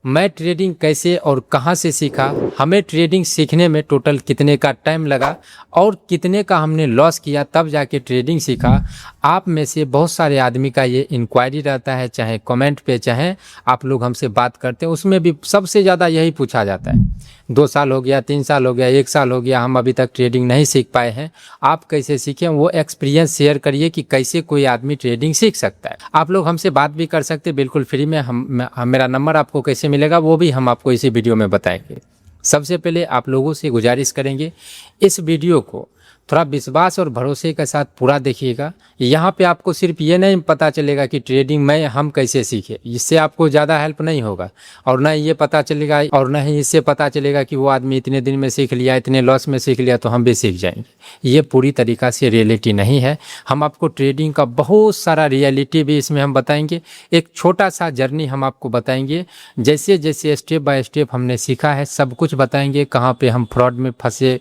मैं ट्रेडिंग कैसे और कहां से सीखा, हमें ट्रेडिंग सीखने में टोटल कितने का टाइम लगा और कितने का हमने लॉस किया तब जाके ट्रेडिंग सीखा। आप में से बहुत सारे आदमी का ये इंक्वायरी रहता है, चाहे कमेंट पे चाहे आप लोग हमसे बात करते हैं, उसमें भी सबसे ज़्यादा यही पूछा जाता है 2 साल हो गया, 3 साल हो गया, 1 साल हो गया, हम अभी तक ट्रेडिंग नहीं सीख पाए हैं, आप कैसे सीखें। वो एक्सपीरियंस शेयर करिए कि कैसे कोई आदमी ट्रेडिंग सीख सकता है। आप लोग हमसे बात भी कर सकते हैं बिल्कुल फ्री में। मेरा नंबर आपको कैसे मिलेगा वो भी हम आपको इसी वीडियो में बताएंगे। सबसे पहले आप लोगों से गुजारिश करेंगे, इस वीडियो को थोड़ा विश्वास और भरोसे के साथ पूरा देखिएगा। यहाँ पे आपको सिर्फ ये नहीं पता चलेगा कि ट्रेडिंग में हम कैसे सीखे, इससे आपको ज़्यादा हेल्प नहीं होगा, और ना ये पता चलेगा और ना ही इससे पता चलेगा कि वो आदमी इतने दिन में सीख लिया, इतने लॉस में सीख लिया तो हम भी सीख जाएंगे। ये पूरी तरीक़ा से रियलिटी नहीं है। हम आपको ट्रेडिंग का बहुत सारा रियलिटी भी इसमें हम बताएंगे, एक छोटा सा जर्नी हम आपको बताएंगे, जैसे जैसे स्टेप बाय स्टेप हमने सीखा है सब कुछ बताएंगे। कहाँ पे हम फ्रॉड में फंसे,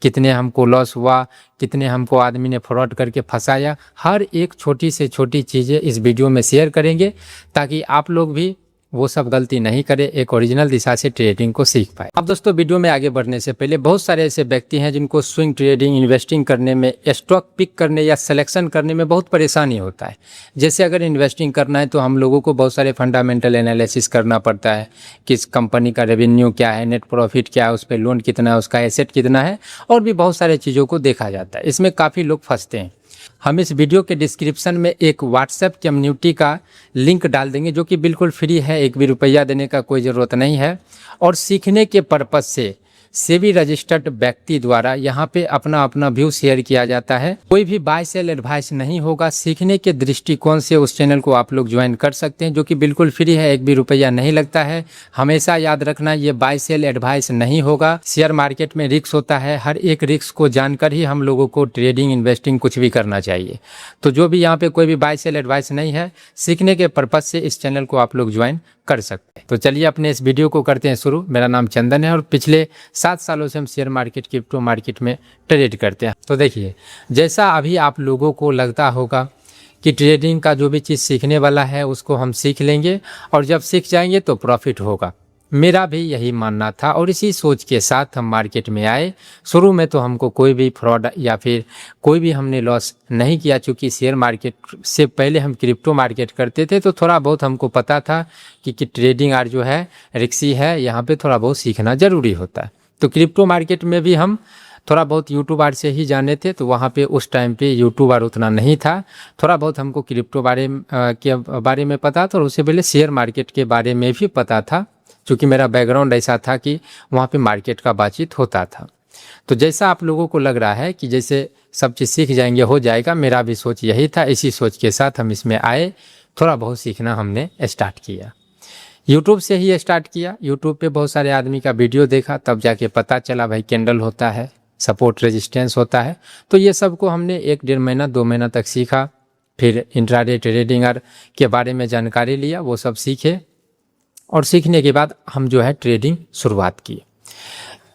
कितने हमको लॉस हुआ, कितने हमको आदमी ने फ्रॉड करके फंसाया, हर एक छोटी से छोटी चीज़ें इस वीडियो में शेयर करेंगे ताकि आप लोग भी वो सब गलती नहीं करें, एक ओरिजिनल दिशा से ट्रेडिंग को सीख पाए। अब दोस्तों वीडियो में आगे बढ़ने से पहले, बहुत सारे ऐसे व्यक्ति हैं जिनको स्विंग ट्रेडिंग, इन्वेस्टिंग करने में, स्टॉक पिक करने या सिलेक्शन करने में बहुत परेशानी होता है। जैसे अगर इन्वेस्टिंग करना है तो हम लोगों को बहुत सारे फंडामेंटल एनालिसिस करना पड़ता है, किस कंपनी का रेवेन्यू क्या है, नेट प्रॉफिट क्या है, उस पर लोन कितना है, उसका एसेट कितना है, और भी बहुत सारे चीज़ों को देखा जाता है। इसमें काफ़ी लोग फंसते हैं। हम इस वीडियो के डिस्क्रिप्शन में एक व्हाट्सएप कम्युनिटी का लिंक डाल देंगे जो कि बिल्कुल फ्री है, एक भी रुपया देने का कोई ज़रूरत नहीं है, और सीखने के पर्पज़ से सेबी रजिस्टर्ड व्यक्ति द्वारा यहाँ पे अपना अपना व्यू शेयर किया जाता है। कोई भी बाय सेल एडवाइस नहीं होगा। सीखने के दृष्टिकोण से उस चैनल को आप लोग ज्वाइन कर सकते हैं जो कि बिल्कुल फ्री है, एक भी रुपया नहीं लगता है। हमेशा याद रखना, ये बाय सेल एडवाइस नहीं होगा। शेयर मार्केट में रिस्क होता है, हर एक रिस्क को जानकर ही हम लोगों को ट्रेडिंग, इन्वेस्टिंग कुछ भी करना चाहिए। तो जो भी यहाँ पे कोई भी बाय सेल एडवाइस नहीं है, सीखने के पर्पज़ से इस चैनल को आप लोग ज्वाइन कर सकते हैं। तो चलिए अपने इस वीडियो को करते हैं शुरू। मेरा नाम चंदन है और पिछले 7 सालों से हम शेयर मार्केट, क्रिप्टो मार्केट में ट्रेड करते हैं। तो देखिए, जैसा अभी आप लोगों को लगता होगा कि ट्रेडिंग का जो भी चीज़ सीखने वाला है उसको हम सीख लेंगे और जब सीख जाएंगे तो प्रॉफिट होगा, मेरा भी यही मानना था और इसी सोच के साथ हम मार्केट में आए। शुरू में तो हमको कोई भी फ्रॉड या फिर कोई भी हमने लॉस नहीं किया, चूँकि शेयर मार्केट से पहले हम क्रिप्टो मार्केट करते थे तो थोड़ा बहुत हमको पता था कि ट्रेडिंग आर जो है रिस्की है, यहाँ पे थोड़ा बहुत सीखना ज़रूरी होता है। तो क्रिप्टो मार्केट में भी हम थोड़ा बहुत यूट्यूब आर से ही जाने थे, तो वहाँ पे उस टाइम पे यूट्यूब आर उतना नहीं था। थोड़ा बहुत हमको क्रिप्टो के बारे में पता था और उससे पहले शेयर मार्केट के बारे में भी पता था, क्योंकि मेरा बैकग्राउंड ऐसा था कि वहाँ पे मार्केट का बातचीत होता था। तो जैसा आप लोगों को लग रहा है कि जैसे सब चीज़ सीख जाएंगे, हो जाएगा, मेरा भी सोच यही था। इसी सोच के साथ हम इसमें आए, थोड़ा बहुत सीखना हमने स्टार्ट किया। यूट्यूब से ही स्टार्ट किया। यूट्यूब पे बहुत सारे आदमी का वीडियो देखा, तब जाके पता चला भाई कैंडल होता है, सपोर्ट रेजिस्टेंस होता है। तो ये सब को हमने 1-1.5 महीना 2 महीना तक सीखा। फिर इंट्राडे ट्रेडिंग के बारे में जानकारी लिया, वो सब सीखे और सीखने के बाद हम जो है ट्रेडिंग शुरुआत की।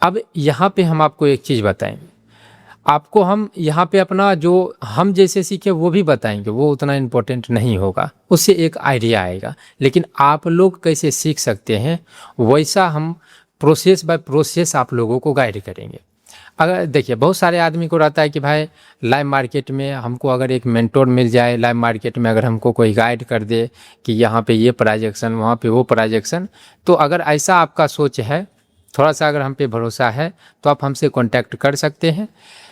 अब यहाँ पे हम आपको एक चीज़ बताएंगे, आपको हम यहाँ पे अपना जो हम जैसे सीखे वो भी बताएंगे, वो उतना इम्पोर्टेंट नहीं होगा, उससे एक आइडिया आएगा। लेकिन आप लोग कैसे सीख सकते हैं वैसा हम प्रोसेस बाय प्रोसेस आप लोगों को गाइड करेंगे। अगर देखिए, बहुत सारे आदमी को रहता है कि भाई लाइव मार्केट में हमको अगर एक मेंटोर मिल जाए, लाइव मार्केट में अगर हमको कोई गाइड कर दे कि यहाँ पे ये प्राइजेक्शन, वहाँ पे वो प्राइजेक्शन, तो अगर ऐसा आपका सोच है, थोड़ा सा अगर हम पे भरोसा है, तो आप हमसे कांटेक्ट कर सकते हैं।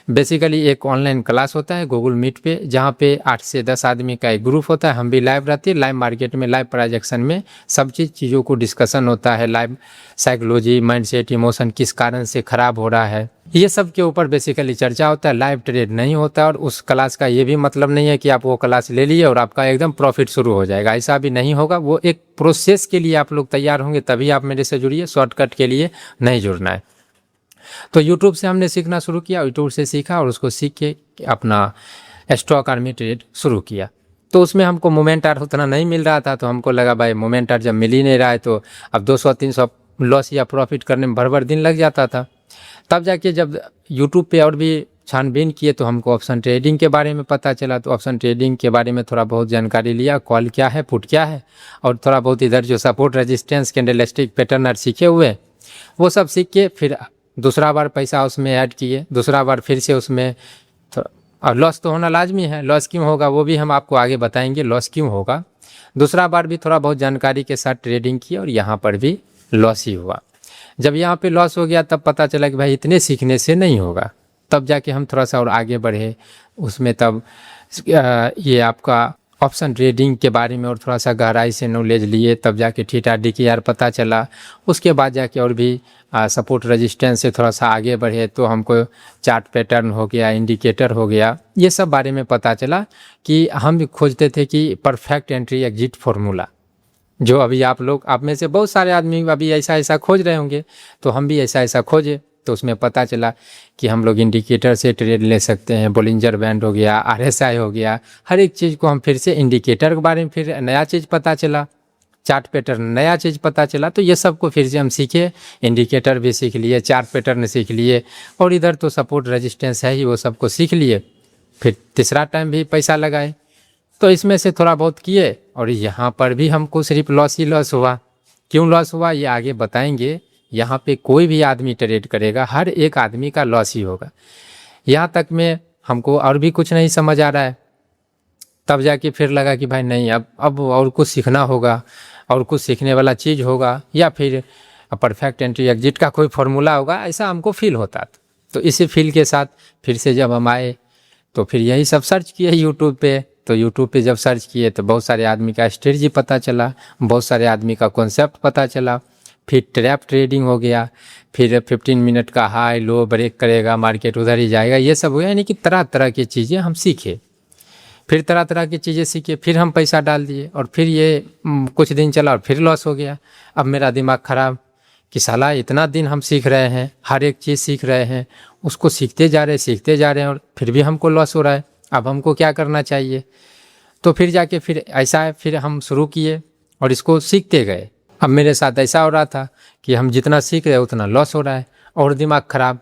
बेसिकली एक ऑनलाइन क्लास होता है गूगल मीट पे, जहाँ पे 8 से 10 आदमी का एक ग्रुप होता है, हम भी लाइव रहते हैं। लाइव मार्केट में, लाइव प्राइजेक्शन में सब चीज़ों को डिस्कशन होता है। लाइव साइकोलॉजी, माइंडसेट, इमोशन किस कारण से ख़राब हो रहा है, ये सब के ऊपर बेसिकली चर्चा होता है। लाइव ट्रेड नहीं होता और उस क्लास का ये भी मतलब नहीं है कि आप वो क्लास ले लिए और आपका एकदम प्रॉफिट शुरू हो जाएगा, ऐसा भी नहीं होगा। वो एक प्रोसेस के लिए आप लोग तैयार होंगे तभी आप मेरे से जुड़िए, शॉर्टकट के लिए नहीं जुड़ना है। तो यूट्यूब से हमने सीखना शुरू किया, यूट्यूब से सीखा और उसको सीख के अपना स्टॉक आर्मी ट्रेड शुरू किया। तो उसमें हमको मोमेंट आर उतना नहीं मिल रहा था, तो हमको लगा भाई मोमेंट आर जब मिल ही नहीं रहा है तो अब 200-300 लॉस या प्रॉफिट करने में भर दिन लग जाता था। तब जाके जब यूट्यूब पे और भी छानबीन किए तो हमको ऑप्शन ट्रेडिंग के बारे में पता चला। तो ऑप्शन ट्रेडिंग के बारे में थोड़ा बहुत जानकारी लिया, कॉल क्या है, पुट क्या है, और थोड़ा बहुत इधर जो सपोर्ट रेजिस्टेंस कैंडलस्टिक पैटर्न सीखे हुए वो सब सीख के फिर दूसरा बार पैसा उसमें ऐड किए। दूसरा बार फिर से उसमें और लॉस तो होना लाजमी है। लॉस क्यों होगा वो भी हम आपको आगे बताएंगे, लॉस क्यों होगा। दूसरा बार भी थोड़ा बहुत जानकारी के साथ ट्रेडिंग की और यहाँ पर भी लॉस ही हुआ। जब यहाँ पे लॉस हो गया तब पता चला कि भाई इतने सीखने से नहीं होगा। तब जाके हम थोड़ा सा और आगे बढ़े उसमें। तब ये आपका ऑप्शन ट्रेडिंग के बारे में और थोड़ा सा गहराई से नॉलेज लिए, तब जाके थीटा DKR पता चला। उसके बाद जाके और भी सपोर्ट रेजिस्टेंस से थोड़ा सा आगे बढ़े तो हमको चार्ट पैटर्न हो गया, इंडिकेटर हो गया, ये सब बारे में पता चला कि हम भी खोजते थे कि परफेक्ट एंट्री एग्जिट फार्मूला, जो अभी आप में से बहुत सारे आदमी अभी ऐसा ऐसा खोज रहे होंगे, तो हम भी ऐसा ऐसा खोजे। तो उसमें पता चला कि हम लोग इंडिकेटर से ट्रेड ले सकते हैं। बोलिंजर बैंड हो गया, RSI हो गया, हर एक चीज़ को हम फिर से इंडिकेटर के बारे में फिर नया चीज़ पता चला, चार्ट पैटर्न नया चीज़ पता चला। तो ये सब को फिर से हम सीखे, इंडिकेटर भी सीख लिए, चार्ट पैटर्न सीख लिए, और इधर तो सपोर्ट रेजिस्टेंस है ही, वो सब को सीख लिए। फिर तीसरा टाइम भी पैसा लगाए, तो इसमें से थोड़ा बहुत किए और यहाँ पर भी हमको सिर्फ लॉस ही लॉस हुआ। क्यों लॉस हुआ ये आगे बताएंगे। यहाँ पे कोई भी आदमी ट्रेड करेगा, हर एक आदमी का लॉस ही होगा। यहाँ तक में हमको और भी कुछ नहीं समझ आ रहा है। तब जाके फिर लगा कि भाई नहीं, अब और कुछ सीखना होगा, और कुछ सीखने वाला चीज़ होगा, या फिर परफेक्ट एंट्री एग्जिट का कोई फार्मूला होगा, ऐसा हमको फील होता था। तो इसी फील के साथ फिर से जब हम आए तो फिर यही सब सर्च किए यूट्यूब पे। तो यूट्यूब पे जब सर्च किए तो बहुत सारे आदमी का स्ट्रेटजी पता चला, बहुत सारे आदमी का कॉन्सेप्ट पता चला। फिर ट्रैप ट्रेडिंग हो गया, फिर 15 मिनट का हाई लो ब्रेक करेगा, मार्केट उधर ही जाएगा, ये सब हो गया। यानी कि तरह तरह की चीज़ें हम सीखे, फिर तरह तरह की चीज़ें सीखे, फिर हम पैसा डाल दिए, और फिर ये कुछ दिन चला और फिर लॉस हो गया। अब मेरा दिमाग ख़राब कि साला इतना दिन हम सीख रहे हैं, हर एक चीज़ सीख रहे हैं, उसको सीखते जा रहे हैं और फिर भी हमको लॉस हो रहा है। अब हमको क्या करना चाहिए। तो फिर जाके फिर ऐसा फिर हम शुरू किए और इसको सीखते गए। अब मेरे साथ ऐसा हो रहा था कि हम जितना सीख रहे हैं उतना लॉस हो रहा है और दिमाग ख़राब।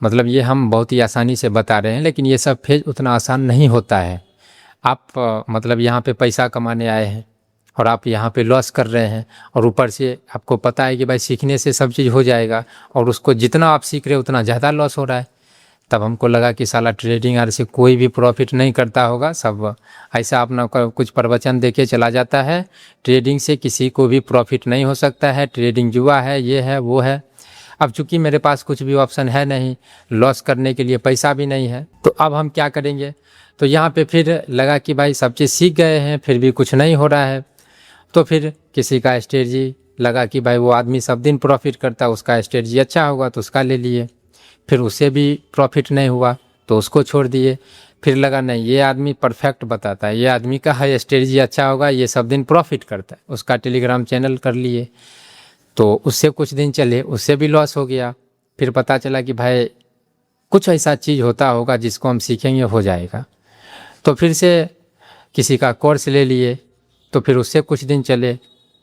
मतलब ये हम बहुत ही आसानी से बता रहे हैं, लेकिन ये सब फेज उतना आसान नहीं होता है। आप मतलब यहाँ पे पैसा कमाने आए हैं और आप यहाँ पे लॉस कर रहे हैं, और ऊपर से आपको पता है कि भाई सीखने से सब चीज़ हो जाएगा, और उसको जितना आप सीख रहे हो उतना ज़्यादा लॉस हो रहा है। तब हमको लगा कि साला ट्रेडिंग आर से कोई भी प्रॉफिट नहीं करता होगा, सब ऐसा अपना कुछ प्रवचन देके चला जाता है। ट्रेडिंग से किसी को भी प्रॉफिट नहीं हो सकता है, ट्रेडिंग जुआ है, ये है वो है। अब चूंकि मेरे पास कुछ भी ऑप्शन है नहीं, लॉस करने के लिए पैसा भी नहीं है, तो अब हम क्या करेंगे। तो यहाँ पे फिर लगा कि भाई सब चीज़ सीख गए हैं फिर भी कुछ नहीं हो रहा है। तो फिर किसी का स्ट्रेटजी लगा कि भाई वो आदमी सब दिन प्रॉफिट करता है, उसका स्ट्रेटजी अच्छा होगा तो उसका ले लिए। फिर उससे भी प्रॉफिट नहीं हुआ तो उसको छोड़ दिए। फिर लगा नहीं, ये आदमी परफेक्ट बताता है, ये आदमी का है स्ट्रेटजी अच्छा होगा, ये सब दिन प्रॉफिट करता है, उसका टेलीग्राम चैनल कर लिए। तो उससे कुछ दिन चले, उससे भी लॉस हो गया। फिर पता चला कि भाई कुछ ऐसा चीज़ होता होगा जिसको हम सीखेंगे हो जाएगा। तो फिर से किसी का कोर्स ले लिए, तो फिर उससे कुछ दिन चले,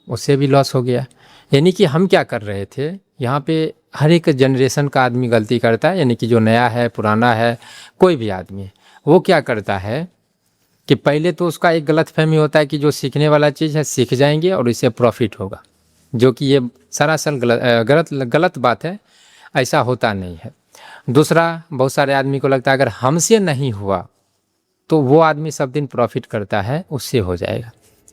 उससे भी लॉस हो गया। यानी कि हम क्या कर रहे थे, यहाँ पे हर एक जनरेशन का आदमी गलती करता है। यानी कि जो नया है, पुराना है, कोई भी आदमी, वो क्या करता है कि पहले तो उसका एक गलतफहमी होता है कि जो सीखने वाला चीज़ है सीख जाएंगे और इससे प्रॉफिट होगा, जो कि ये सरासर गलत बात है, ऐसा होता नहीं है। दूसरा, बहुत सारे आदमी को लगता है अगर हमसे नहीं हुआ तो वो आदमी सब दिन प्रॉफिट करता है, उससे हो जाएगा,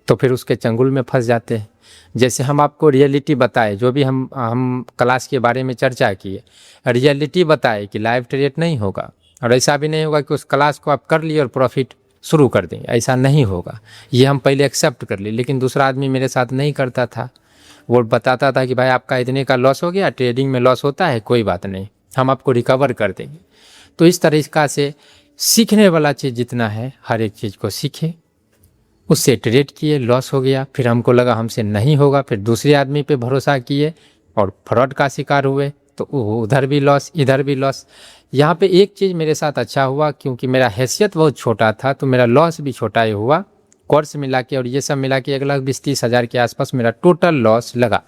तो फिर उसके चंगुल में फंस जाते हैं। जैसे हम आपको रियलिटी बताए, जो भी हम क्लास के बारे में चर्चा किए, रियलिटी बताए कि लाइव ट्रेड नहीं होगा, और ऐसा भी नहीं होगा कि उस क्लास को आप कर लिए और प्रॉफिट शुरू कर देंगे, ऐसा नहीं होगा। ये हम पहले एक्सेप्ट कर लिए, लेकिन दूसरा आदमी मेरे साथ नहीं करता था। वो बताता था कि भाई आपका इतने का लॉस हो गया, ट्रेडिंग में लॉस होता है, कोई बात नहीं, हम आपको रिकवर कर देंगे। तो इस तरीक़ा से सीखने वाला चीज़ जितना है, हर एक चीज़ को सीखे, उससे ट्रेड किए, लॉस हो गया। फिर हमको लगा हमसे नहीं होगा, फिर दूसरे आदमी पे भरोसा किए और फ्रॉड का शिकार हुए, तो उधर भी लॉस, इधर भी लॉस। यहाँ पे एक चीज़ मेरे साथ अच्छा हुआ, क्योंकि मेरा हैसियत बहुत छोटा था तो मेरा लॉस भी छोटा ही हुआ। कोर्स मिला के और ये सब मिला के 1,20,30,000 के आसपास मेरा टोटल लॉस लगा।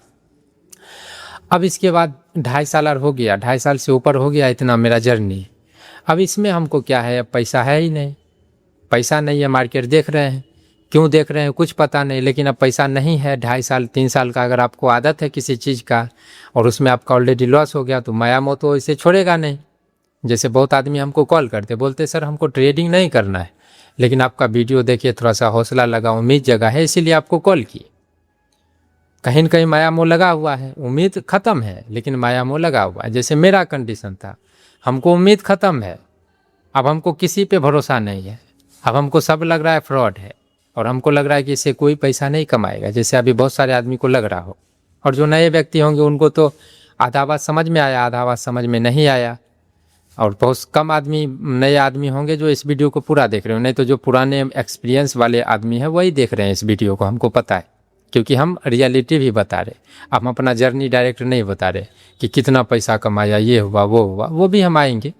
अब इसके बाद 2.5 साल हो गया, 2.5 साल से ऊपर हो गया इतना मेरा जर्नी। अब इसमें हमको क्या है, अब पैसा है ही नहीं, पैसा नहीं है, मार्केट देख रहे हैं, क्यों देख रहे हैं कुछ पता नहीं, लेकिन अब पैसा नहीं है। 2.5 साल 3 साल का अगर आपको आदत है किसी चीज़ का और उसमें आपका ऑलरेडी लॉस हो गया तो माया मोह तो इसे छोड़ेगा नहीं। जैसे बहुत आदमी हमको कॉल करते बोलते सर हमको ट्रेडिंग नहीं करना है, लेकिन आपका वीडियो देखिए थोड़ा सा हौसला लगा, उम्मीद जगह है, इसीलिए आपको कॉल की। कहीं न कहीं माया मोह लगा हुआ है, उम्मीद ख़त्म है लेकिन माया मोह लगा हुआ है। जैसे मेरा कंडीशन था, हमको उम्मीद ख़त्म है, अब हमको किसी पे भरोसा नहीं है, अब हमको सब लग रहा है फ्रॉड है और हमको लग रहा है कि इससे कोई पैसा नहीं कमाएगा, जैसे अभी बहुत सारे आदमी को लग रहा हो। और जो नए व्यक्ति होंगे उनको तो आधा बात समझ में आया, आधा बात समझ में नहीं आया, और बहुत कम आदमी नए आदमी होंगे जो इस वीडियो को पूरा देख रहे हो, नहीं तो जो पुराने एक्सपीरियंस वाले आदमी हैं वही देख रहे हैं इस वीडियो को, हमको पता है, क्योंकि हम रियलिटी भी बता रहे, हम अपना जर्नी डायरेक्ट नहीं बता रहे कि कितना पैसा कमाया, ये हुआ वो हुआ, वो भी हम आएंगे।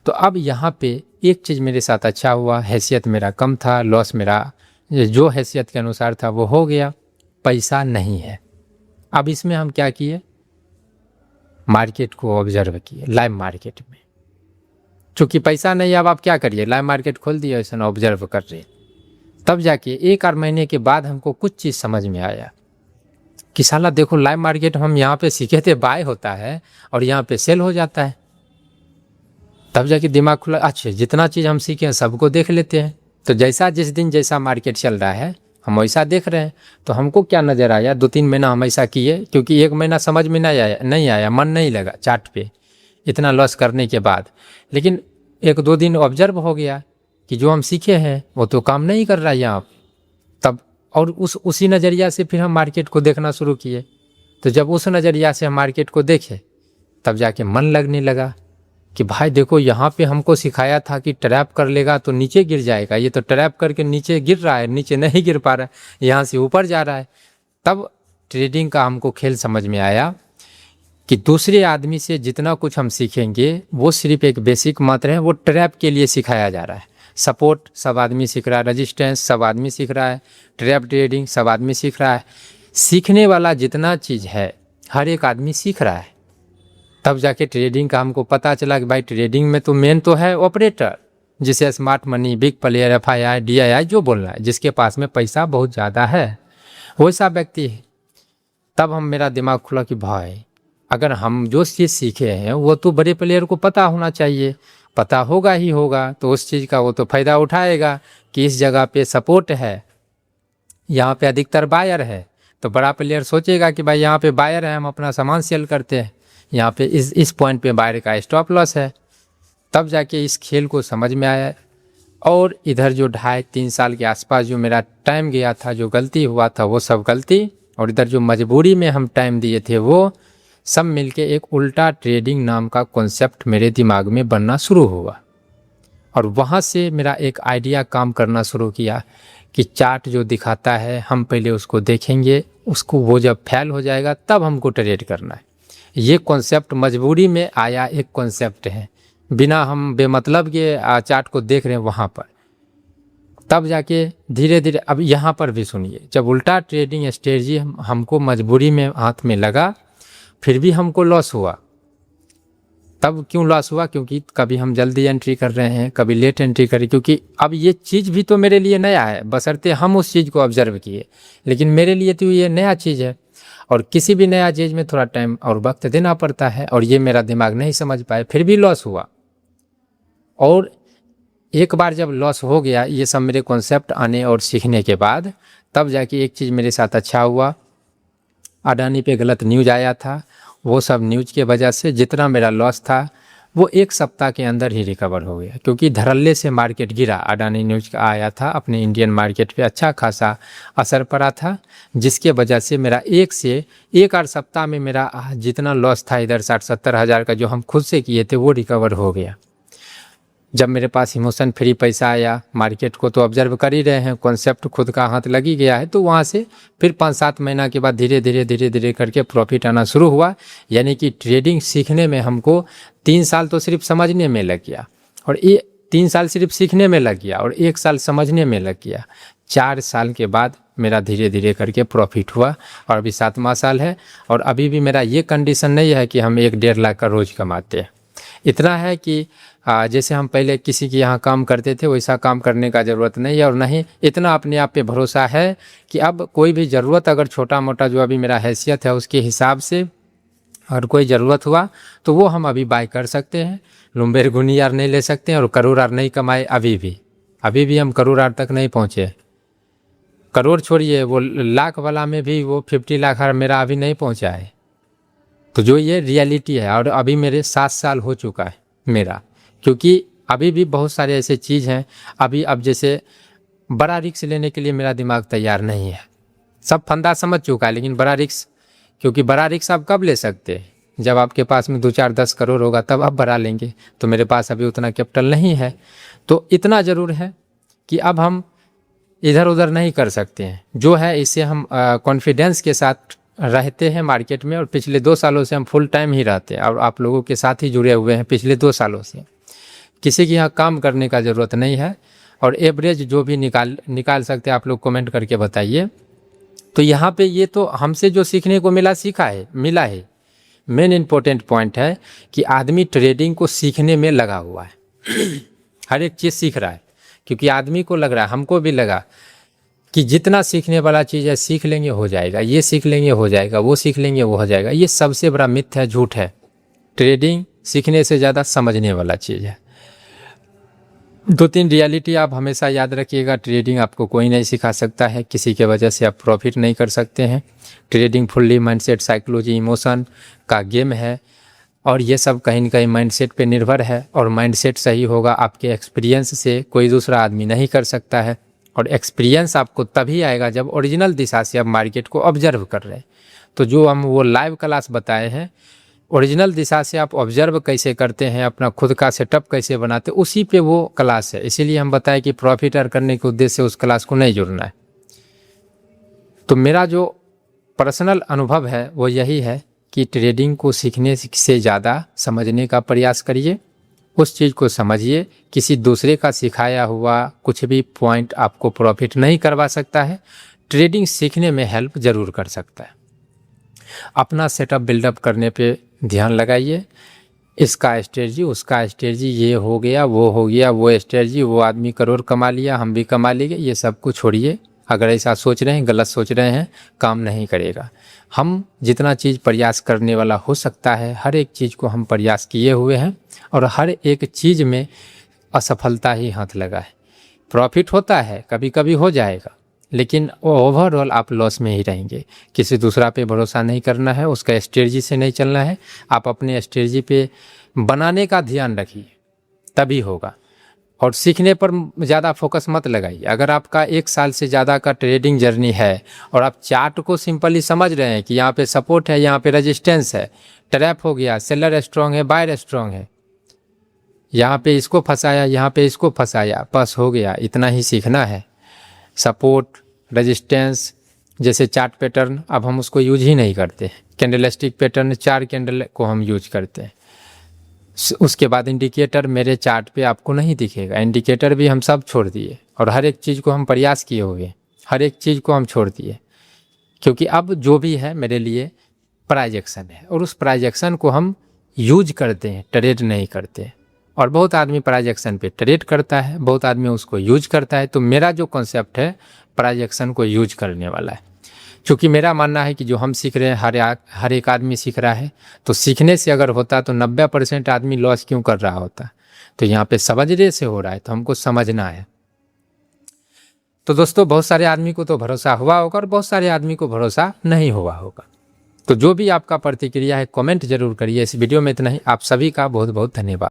तो अब यहाँ पे एक चीज़ मेरे साथ अच्छा हुआ, हैसियत मेरा कम था, लॉस मेरा जो हैसियत के अनुसार था वो हो गया, पैसा नहीं है। अब इसमें हम क्या किए, मार्केट को ऑब्जर्व किए, लाइव मार्केट में। चूँकि पैसा नहीं, अब आप क्या करिए, लाइव मार्केट खोल दिए, ऐसा ऑब्जर्व कर रहे। तब जाके 1 महीने के बाद हमको कुछ चीज़ समझ में आया कि साला देखो लाइव मार्केट हम यहाँ पे सीखे थे बाय होता है और यहाँ पे सेल हो जाता है। तब जाके दिमाग खुला, अच्छा जितना चीज़ हम सीखे हैं सबको देख लेते हैं, तो जैसा जिस दिन जैसा मार्केट चल रहा है हम वैसा देख रहे हैं। तो हमको क्या नज़र आया, 2-3 महीना हम ऐसा किए, क्योंकि 1 महीना समझ में नहीं आया, मन नहीं लगा चार्ट पे इतना लॉस करने के बाद। लेकिन 1-2 दिन ऑब्जर्व हो गया कि जो हम सीखे हैं वो तो काम नहीं कर रहा है यहाँ। तब और उसी नज़रिया से फिर हम मार्केट को देखना शुरू किए। तो जब उस नज़रिया से हम मार्केट को देखे तब जाके मन लगने लगा कि भाई देखो यहाँ पे हमको सिखाया था कि ट्रैप कर लेगा तो नीचे गिर जाएगा, ये तो ट्रैप करके नीचे गिर रहा है, नीचे नहीं गिर पा रहा है, यहाँ से ऊपर जा रहा है। तब ट्रेडिंग का हमको खेल समझ में आया कि दूसरे आदमी से जितना कुछ हम सीखेंगे वो सिर्फ एक बेसिक मात्र है, वो ट्रैप के लिए सिखाया जा रहा है। सपोर्ट सब आदमी सीख रहा है, रेजिस्टेंस सब आदमी सीख रहा है, ट्रैप ट्रेडिंग सब आदमी सीख रहा है। सीखने वाला जितना चीज़ है हर एक आदमी सीख रहा है। तब जाके ट्रेडिंग का हमको पता चला कि भाई ट्रेडिंग में तो मेन तो है ऑपरेटर, जिसे smart money, big player, FII, DII जो बोलना है, जिसके पास में पैसा बहुत ज़्यादा है वैसा व्यक्ति है। तब मेरा दिमाग खुला कि भाई अगर हम जो चीज़ सीखे हैं वो तो बड़े प्लेयर को पता होना चाहिए, पता होगा ही होगा, तो उस चीज़ का वो तो फ़ायदा उठाएगा कि इस जगह पे सपोर्ट है, यहाँ पे अधिकतर बायर है, तो बड़ा प्लेयर सोचेगा कि भाई यहाँ पे बायर है, हम अपना सामान सेल करते हैं, यहाँ पे इस पॉइंट पे बायर का स्टॉप लॉस है। तब जाके इस खेल को समझ में आया। और इधर जो 2.5-3 साल के आसपास जो मेरा टाइम गया था, जो गलती हुआ था वो सब गलती, और इधर जो मजबूरी में हम टाइम दिए थे वो सब मिलके एक उल्टा ट्रेडिंग नाम का कॉन्सेप्ट मेरे दिमाग में बनना शुरू हुआ। और वहाँ से मेरा एक आइडिया काम करना शुरू किया कि चार्ट जो दिखाता है हम पहले उसको देखेंगे, उसको वो जब फेल हो जाएगा तब हमको ट्रेड करना है। ये कॉन्सेप्ट मजबूरी में आया, एक कॉन्सेप्ट है, बिना हम बेमतलब के चार्ट को देख रहे हैं वहाँ पर। तब जाके धीरे धीरे अब यहाँ पर भी सुनिए, जब उल्टा ट्रेडिंग स्ट्रेटजी हमको मजबूरी में हाथ में लगा फिर भी हमको लॉस हुआ। तब क्यों लॉस हुआ, क्योंकि कभी हम जल्दी एंट्री कर रहे हैं, कभी लेट एंट्री करें, क्योंकि अब ये चीज़ भी तो मेरे लिए नया है, बशर्ते हम उस चीज़ को ऑब्जर्व किए, लेकिन मेरे लिए तो ये नया चीज़ है। और किसी भी नया चीज़ में थोड़ा टाइम और वक्त देना पड़ता है, और ये मेरा दिमाग नहीं समझ पाए, फिर भी लॉस हुआ। और एक बार जब लॉस हो गया, ये सब मेरे कॉन्सेप्ट आने और सीखने के बाद, तब जाके एक चीज़ मेरे साथ अच्छा हुआ, अडानी पे गलत न्यूज़ आया था, वो सब न्यूज़ के वजह से जितना मेरा लॉस था वो 1 सप्ताह के अंदर ही रिकवर हो गया, क्योंकि धड़ल्ले से मार्केट गिरा। अडानी न्यूज़ का आया था, अपने इंडियन मार्केट पे अच्छा खासा असर पड़ा था, जिसके वजह से मेरा 1 सप्ताह में मेरा जितना लॉस था इधर 60-70 हज़ार का जो हम खुद से किए थे वो रिकवर हो गया। जब मेरे पास इमोशन फ्री पैसा आया, मार्केट को तो ऑब्जर्व कर ही रहे हैं, कॉन्सेप्ट खुद का हाथ लगी गया है, तो वहाँ से फिर 5-7 महीना के बाद धीरे धीरे करके प्रॉफिट आना शुरू हुआ। यानी कि ट्रेडिंग सीखने में हमको 3 साल तो सिर्फ समझने में लग गया, और ये 3 साल सिर्फ सीखने में लग गया, और 1 साल समझने में लग गया। 4 साल के बाद मेरा धीरे धीरे करके प्रॉफिट हुआ, और अभी 7वां साल है, और अभी भी मेरा ये कंडीशन नहीं है कि हम 1-1.5 लाख का रोज़ कमाते हैं। इतना है कि जैसे हम पहले किसी के यहाँ काम करते थे वैसा काम करने का ज़रूरत नहीं है, और नहीं इतना अपने आप पे भरोसा है कि अब कोई भी ज़रूरत अगर छोटा मोटा जो अभी मेरा हैसियत है उसके हिसाब से और कोई ज़रूरत हुआ तो वो हम अभी बाय कर सकते हैं। लुम्बेरगिनी यार नहीं ले सकते हैं और करोड़ यार नहीं कमाए अभी भी हम करोड़ यार तक नहीं पहुँचे। करोड़ छोड़िए, वो लाख वाला में भी वो 50 लाख मेरा अभी नहीं पहुँचा है। तो जो ये रियलिटी है, और अभी मेरे 7 साल हो चुका है मेरा, क्योंकि अभी भी बहुत सारे ऐसे चीज़ हैं अभी। अब जैसे बड़ा रिस्क लेने के लिए मेरा दिमाग तैयार नहीं है, सब फंदा समझ चुका है, लेकिन बड़ा रिस्क, क्योंकि बड़ा रिस्क आप कब ले सकते हैं जब आपके पास में 2-4-10 करोड़ होगा तब आप बड़ा लेंगे। तो मेरे पास अभी उतना कैपिटल नहीं है। तो इतना ज़रूर है कि अब हम इधर उधर नहीं कर सकते हैं, जो है इससे हम कॉन्फिडेंस के साथ रहते हैं मार्केट में। और पिछले 2 सालों से हम फुल टाइम ही रहते हैं और आप लोगों के साथ ही जुड़े हुए हैं पिछले 2 सालों से। किसी के यहाँ काम करने का ज़रूरत नहीं है, और एवरेज जो भी निकाल सकते हैं आप लोग कमेंट करके बताइए। तो यहाँ पे ये तो हमसे जो सीखने को मिला है। मेन इम्पोर्टेंट पॉइंट है कि आदमी ट्रेडिंग को सीखने में लगा हुआ है हर एक चीज़ सीख रहा है, क्योंकि आदमी को लग रहा है, हमको भी लगा कि जितना सीखने वाला चीज़ है सीख लेंगे हो जाएगा, ये सीख लेंगे हो जाएगा, वो सीख लेंगे वो हो जाएगा। ये सबसे बड़ा मिथ है, झूठ है। ट्रेडिंग सीखने से ज़्यादा समझने वाला चीज़ है। 2-3 रियलिटी आप हमेशा याद रखिएगा। ट्रेडिंग आपको कोई नहीं सिखा सकता है, किसी के वजह से आप प्रॉफिट नहीं कर सकते हैं। Trading fully mindset, psychology, emotion का गेम है, और ये सब कहीं ना कहीं माइंडसेट पे निर्भर है। और माइंडसेट सही होगा आपके एक्सपीरियंस से, कोई दूसरा आदमी नहीं कर सकता है। और एक्सपीरियंस आपको तभी आएगा जब ओरिजिनल दिशा से आप मार्केट को ऑब्जर्व कर रहे हैं। तो जो हम वो लाइव क्लास बताए हैं, ओरिजिनल दिशा से आप ऑब्जर्व कैसे करते हैं, अपना खुद का सेटअप कैसे बनाते हैं, उसी पे वो क्लास है। इसीलिए हम बताएं कि प्रॉफिट अर्न करने के उद्देश्य से उस क्लास को नहीं जुड़ना है। तो मेरा जो पर्सनल अनुभव है वो यही है कि ट्रेडिंग को सीखने से ज़्यादा समझने का प्रयास करिए, उस चीज़ को समझिए। किसी दूसरे का सिखाया हुआ कुछ भी पॉइंट आपको प्रॉफिट नहीं करवा सकता है, ट्रेडिंग सीखने में हेल्प ज़रूर कर सकता है। अपना सेटअप बिल्डअप करने पे ध्यान लगाइए। इसका स्ट्रेटजी, उसका स्ट्रेटजी, ये हो गया, वो हो गया, वो स्ट्रेटजी, वो आदमी करोड़ कमा लिया, हम भी कमा लेंगे, ये सब कुछ छोड़िए। अगर ऐसा सोच रहे हैं, गलत सोच रहे हैं, काम नहीं करेगा। हम जितना चीज़ प्रयास करने वाला हो सकता है, हर एक चीज़ को हम प्रयास किए हुए हैं, और हर एक चीज़ में असफलता ही हाथ लगा है। प्रॉफिट होता है, कभी कभी हो जाएगा, लेकिन ओवरऑल आप लॉस में ही रहेंगे। किसी दूसरा पे भरोसा नहीं करना है, उसका स्ट्रेटजी से नहीं चलना है। आप अपने स्ट्रेटजी पे बनाने का ध्यान रखिए, तभी होगा। और सीखने पर ज़्यादा फोकस मत लगाइए। अगर आपका 1 साल से ज़्यादा का ट्रेडिंग जर्नी है और आप चार्ट को सिंपली समझ रहे हैं कि यहाँ पे सपोर्ट है, यहाँ पे रेजिस्टेंस है, ट्रैप हो गया, सेलर स्ट्रॉन्ग है, बायर स्ट्रॉन्ग है, यहाँ पे इसको फंसाया, यहाँ पे इसको फंसाया, बस हो गया, इतना ही सीखना है। सपोर्ट, रेजिस्टेंस जैसे चार्ट पैटर्न अब हम उसको यूज ही नहीं करते हैं। कैंडलस्टिक पैटर्न, 4 कैंडल को हम यूज करते हैं। उसके बाद इंडिकेटर मेरे चार्ट पे आपको नहीं दिखेगा, इंडिकेटर भी हम सब छोड़ दिए, और हर एक चीज़ को हम प्रयास किए हुए, हर एक चीज़ को हम छोड़ दिए, क्योंकि अब जो भी है मेरे लिए प्राइस एक्शन है, और उस प्राइस एक्शन को हम यूज करते हैं, ट्रेड नहीं करते। और बहुत आदमी प्राइस एक्शन पे ट्रेड करता है, बहुत आदमी उसको यूज करता है। तो मेरा जो कॉन्सेप्ट है प्राइस एक्शन को यूज करने वाला है, क्योंकि मेरा मानना है कि जो हम सीख रहे हैं हर एक आदमी सीख रहा है। तो सीखने से अगर होता तो 90% आदमी लॉस क्यों कर रहा होता। तो यहाँ पे समझने से हो रहा है, तो हमको समझना है। तो दोस्तों, बहुत सारे आदमी को तो भरोसा हुआ होगा और बहुत सारे आदमी को भरोसा नहीं हुआ होगा। तो जो भी आपका प्रतिक्रिया है कमेंट जरूर करिए। इस वीडियो में इतना ही। आप सभी का बहुत बहुत धन्यवाद।